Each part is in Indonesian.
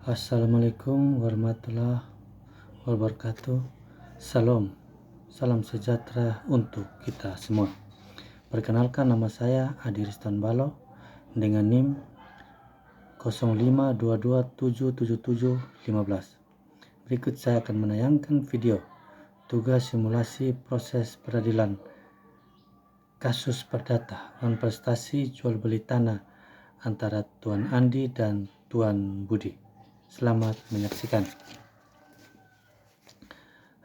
Assalamualaikum warahmatullahi wabarakatuh. Salam sejahtera untuk kita semua. Perkenalkan, nama saya Adi Riston Balo dengan NIM 0522777715. Berikut saya akan menayangkan video tugas simulasi proses peradilan kasus perdata prestasi jual beli tanah antara Tuan Andi dan Tuan Budi. Selamat menyaksikan.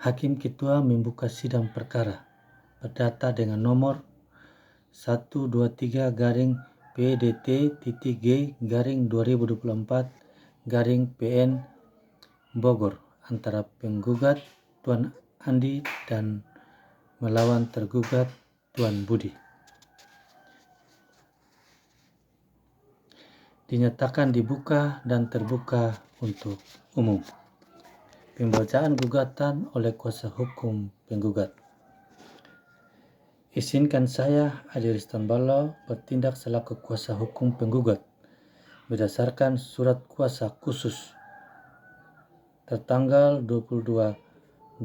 Hakim Ketua membuka sidang perkara perdata dengan nomor 123-PDT-G-2024-PN Bogor antara penggugat Tuan Andi dan melawan tergugat Tuan Budi. Dinyatakan dibuka dan terbuka untuk umum. Pembacaan gugatan oleh kuasa hukum penggugat. Izinkan saya, Adi Riston Balo, bertindak selaku kuasa hukum penggugat berdasarkan surat kuasa khusus tertanggal 22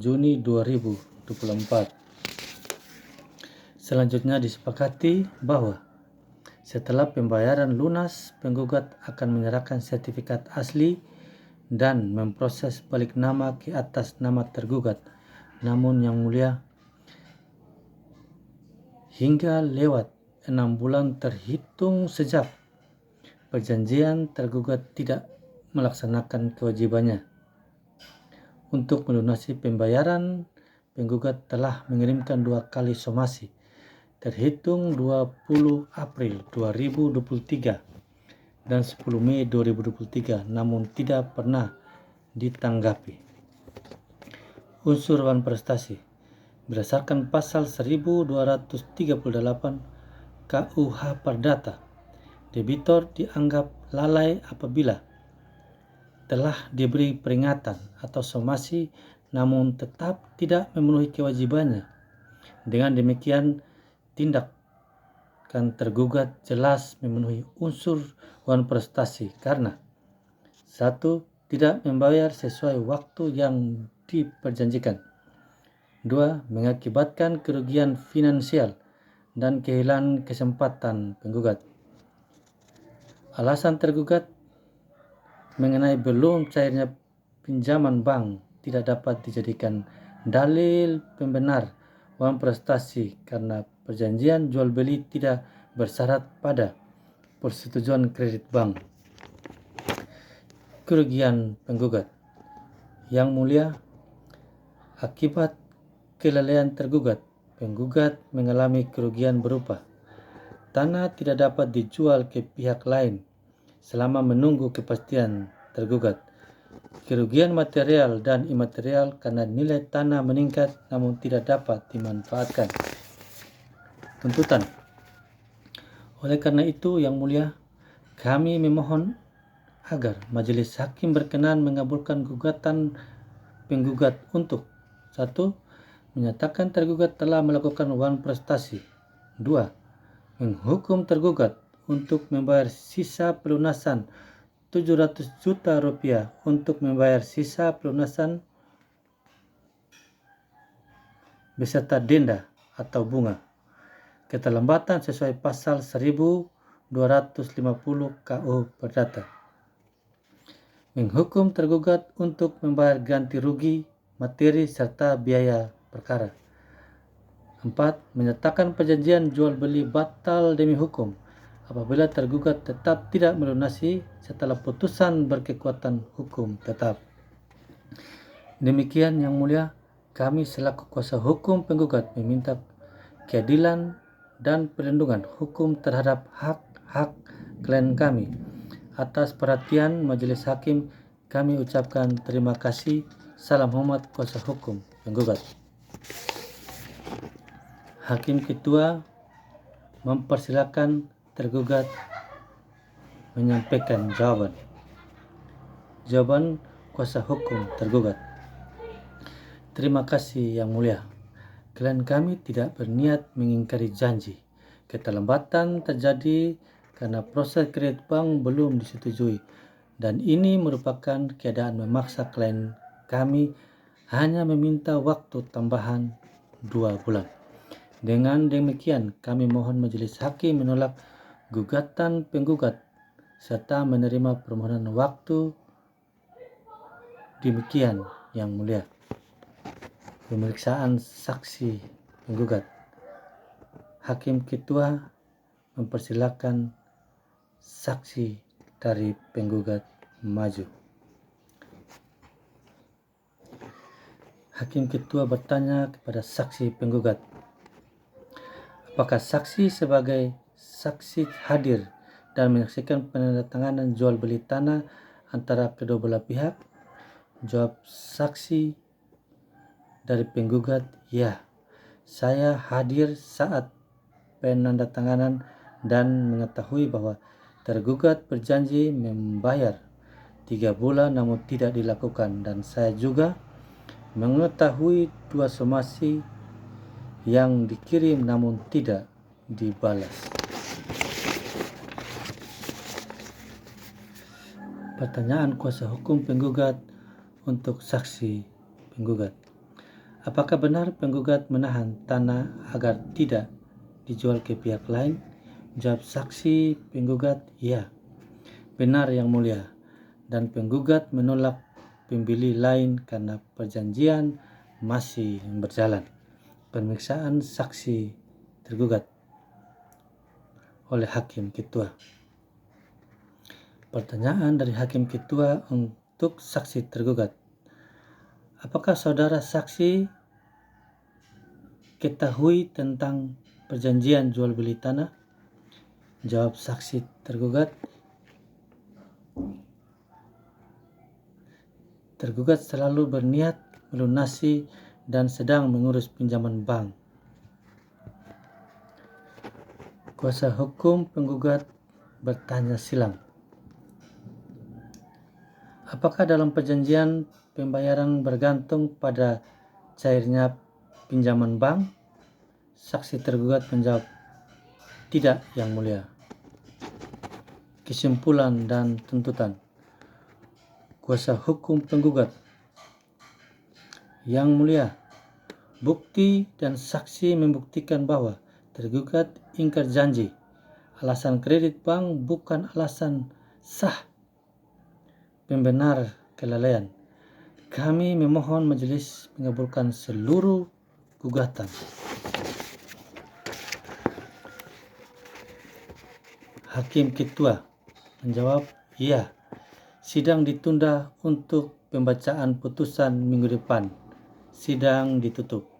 Juni 2024. Selanjutnya disepakati bahwa setelah pembayaran lunas, penggugat akan menyerahkan sertifikat asli dan memproses balik nama ke atas nama tergugat. Namun Yang Mulia, hingga lewat 6 bulan terhitung sejak perjanjian, tergugat tidak melaksanakan kewajibannya untuk melunasi pembayaran. Penggugat telah mengirimkan 2 kali somasi terhitung 20 April 2023 dan 10 Mei 2023, namun tidak pernah ditanggapi. Unsur wan prestasi berdasarkan pasal 1238 KUH Perdata, debitor dianggap lalai apabila telah diberi peringatan atau somasi namun tetap tidak memenuhi kewajibannya. Dengan demikian, tindakan tergugat jelas memenuhi unsur wan prestasi karena 1. Tidak membayar sesuai waktu yang diperjanjikan. 2. Mengakibatkan kerugian finansial dan kehilangan kesempatan penggugat. Alasan tergugat mengenai belum cairnya pinjaman bank tidak dapat dijadikan dalil pembenar wan prestasi karena perjanjian jual beli tidak bersyarat pada persetujuan kredit bank. Kerugian penggugat. Yang Mulia, akibat kelalaian tergugat, penggugat mengalami kerugian berupa tanah tidak dapat dijual ke pihak lain selama menunggu kepastian tergugat, kerugian material dan imaterial karena nilai tanah meningkat namun tidak dapat dimanfaatkan. Tuntutan. Oleh karena itu, Yang Mulia, kami memohon agar majelis hakim berkenan mengabulkan gugatan penggugat untuk 1. Menyatakan tergugat telah melakukan wan prestasi. 2. Menghukum tergugat untuk membayar sisa pelunasan 700 juta rupiah untuk membayar sisa pelunasan beserta denda atau bunga keterlambatan sesuai pasal 1250 KUH Perdata. Menghukum tergugat untuk membayar ganti rugi materi serta biaya perkara. 4. Menyatakan perjanjian jual beli batal demi hukum apabila tergugat tetap tidak melunasi setelah putusan berkekuatan hukum tetap. Demikian, Yang Mulia, kami selaku kuasa hukum penggugat meminta keadilan dan perlindungan hukum terhadap hak-hak klien kami. Atas perhatian majelis hakim, kami ucapkan terima kasih. Salam hormat kuasa hukum penggugat. Hakim Ketua mempersilakan tergugat menyampaikan jawaban. Jawaban kuasa hukum tergugat. Terima kasih Yang Mulia. Klien kami tidak berniat mengingkari janji. Keterlambatan terjadi karena proses kredit bank belum disetujui dan ini merupakan keadaan memaksa klien kami hanya meminta waktu tambahan 2 bulan. Dengan demikian, kami mohon majelis hakim menolak gugatan penggugat serta menerima permohonan waktu demikian, Yang Mulia. Pemeriksaan saksi penggugat. Hakim Ketua mempersilakan saksi dari penggugat maju. Hakim Ketua bertanya kepada saksi penggugat, apakah saksi sebagai saksi hadir dan menyaksikan penandatanganan jual beli tanah antara kedua belah pihak? Jawab saksi dari penggugat, ya, saya hadir saat penandatanganan dan mengetahui bahwa tergugat berjanji membayar 3 bulan namun tidak dilakukan, dan saya juga mengetahui 2 somasi yang dikirim namun tidak dibalas. Pertanyaan kuasa hukum penggugat untuk saksi penggugat. Apakah benar penggugat menahan tanah agar tidak dijual ke pihak lain? Jawab saksi penggugat, ya, benar Yang Mulia, dan penggugat menolak pembeli lain karena perjanjian masih berjalan. Pemeriksaan saksi tergugat oleh Hakim Ketua. Pertanyaan dari Hakim Ketua untuk saksi tergugat. Apakah saudara saksi ketahui tentang perjanjian jual beli tanah? Jawab saksi tergugat, tergugat selalu berniat melunasi dan sedang mengurus pinjaman bank. Kuasa hukum penggugat bertanya silang, apakah dalam perjanjian pembayaran bergantung pada cairnya pinjaman bank? Saksi tergugat menjawab, tidak Yang Mulia. Kesimpulan dan tuntutan. Kuasa hukum penggugat, Yang Mulia, bukti dan saksi membuktikan bahwa tergugat ingkar janji. Alasan kredit bank bukan alasan sah pembenar kelalaian. Kami memohon majelis mengabulkan seluruh gugatan. Hakim Ketua menjawab, iya. Sidang ditunda untuk pembacaan putusan minggu depan. Sidang ditutup.